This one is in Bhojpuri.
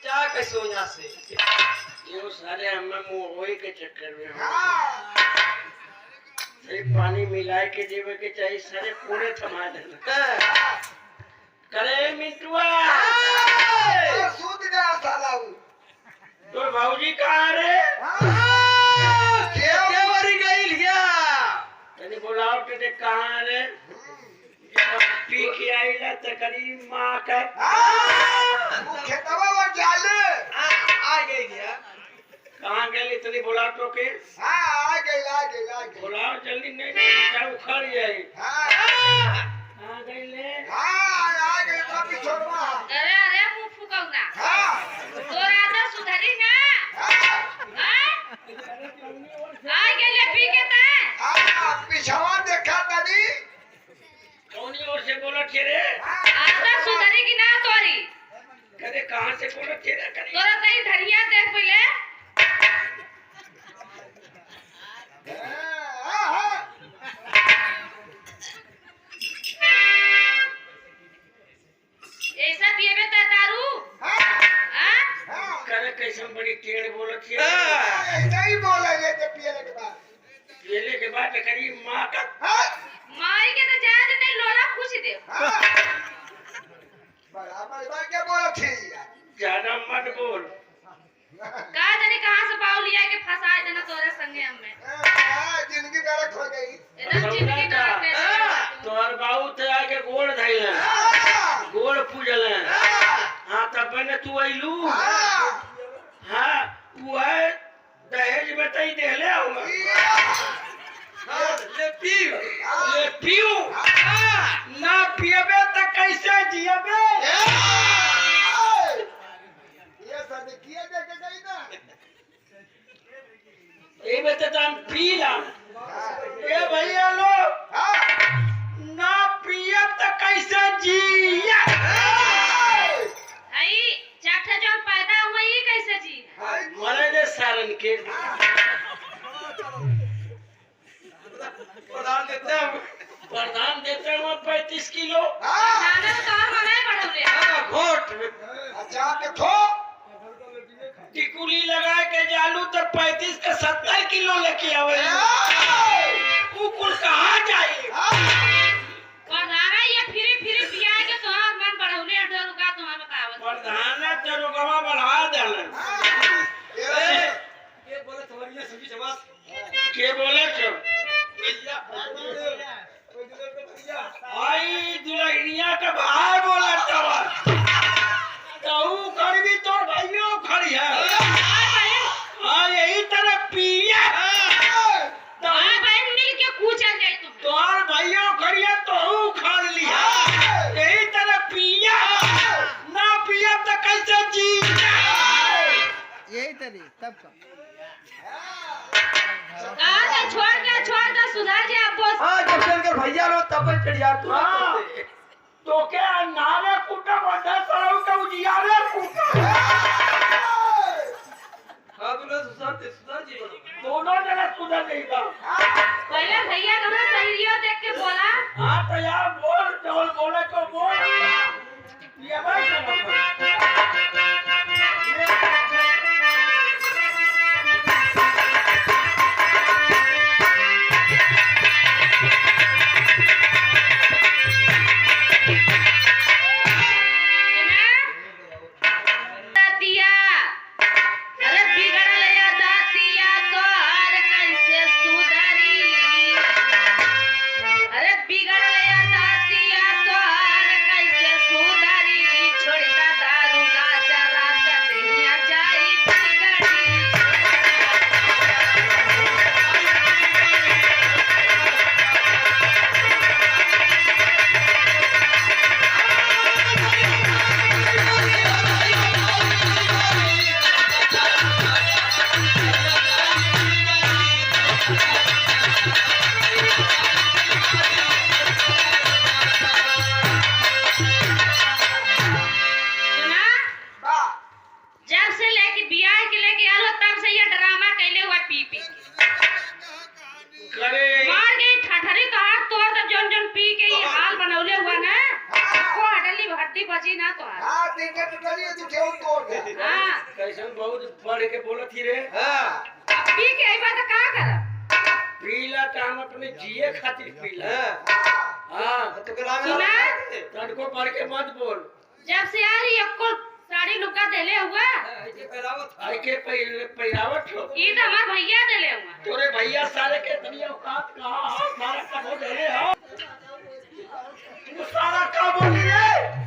जा कैसे हो यहाँ से ये सारे हमें मोहई के चक्कर में पानी मिला के देवे के चाहिए सारे पूरे थमा देना करे मिटुआ सूद गया साला तो भाऊजी कहाँ रे केवरी गई लिया तनी बुलाओ के कहाँ रे पी के आईला त करी माँ का खेतवा वो जाले आ गई गया कहाँ गई तनी बुला तो के आ गई बुलाओ जल्दी नहीं क्या उखड़ जाए कहाँ गई ले आ गई काफी छोड़वा अरे अरे मुंह फुकाऊना तोरा तो सुधरी ना आ गेले पी के ता पिछवा देखा तनी कौनी ओर से बोला रे आता सुधरी की ना तोरी करे कहाँ से बोला रे करे तोरा तई धरिया देख पहले ऐसा पिएबे त दारू करे कैसे बड़ी टेढ़ बोला रे ऐसा ही बोले ले पियले के बाद करी माँ का माई के तो जाज नहीं लोला पूछ दे बराबर बात क्या बोला थी ज्यादा मत बोल का जाने कहां से पाव लिया के फंसा देना तोरे संगे हमें जिंदगी नरक हो गई एकदम जिंदगी नरक में तोहर बाबू ते आके गोड़ धइले गोड़ पूजले हां तब ने तू आइलू हां तू है दहेज बताई देले हो ले पियो ना पियबे त कैसे जियबे ये सब किए दे के गई ना ए में त हम पीला ए भैया लो ना पियब त कैसे जिया आई चाठा जो पैदा हुआ ये कैसे जी मरे दे सारन के प्रधान देते हैं 35 किलो खाना तो और मनाए बढ़ौले घोट अच्छा देखो टिकुली लगा के जालू तो 35 के 70 किलो लेके आवे कुकुर कहाँ जाए प्रधान ये फिरी बिया के तोहार मन बढ़ौले अडर का तुम्हां बतावत प्रधान तो रुकवा बढ़ा देलन ये बोले तुम्हारी सभी जवाब के बोले छो भैया आई दुल्हनिया का भाई बोला तवा तू करबी तोर भाइयों खड़ी है हां यही तरह पिया तोहार बहन मिल के कूचल जाई तुम तोर भाइयों खड़ी है तो खान लिया यही तरह पिया ना पिया तो कैसे जी यही तरी तब का छोड़ दे सुधार जा बस हां जब चलकर भैया लो तब चढ़िया तू तो क्या नारे कुटा बड़ा सराउ का उजियारे कुटा हां सुधार जी दोनों जगह सुधर नहीं का पहले भैया कहां सहियो देख के बोला हां तो यार बोल जो बोले को बोल ये भाई बची ना तो हां दिन के टुकड़ी तू ठेऊ तोड़ दे हां बहुत पढ़ के बोलत ही रे। पी के आई बात का कर पीला तो हम अपने जिए खातिर पीला। हाँ तो ग्राम सुना तड़को पढ़ के मत बोल। जब से आ रही अक्को साड़ी लुका देले हुआ ऐसे पहरावत आई के पहिरावट हो। ई तो हमार भैया देले हुआ तोरे भैया सारे के तनिया औकात कहाँ हो? सारा कब हो गए हो? तू सारा कब हो गए?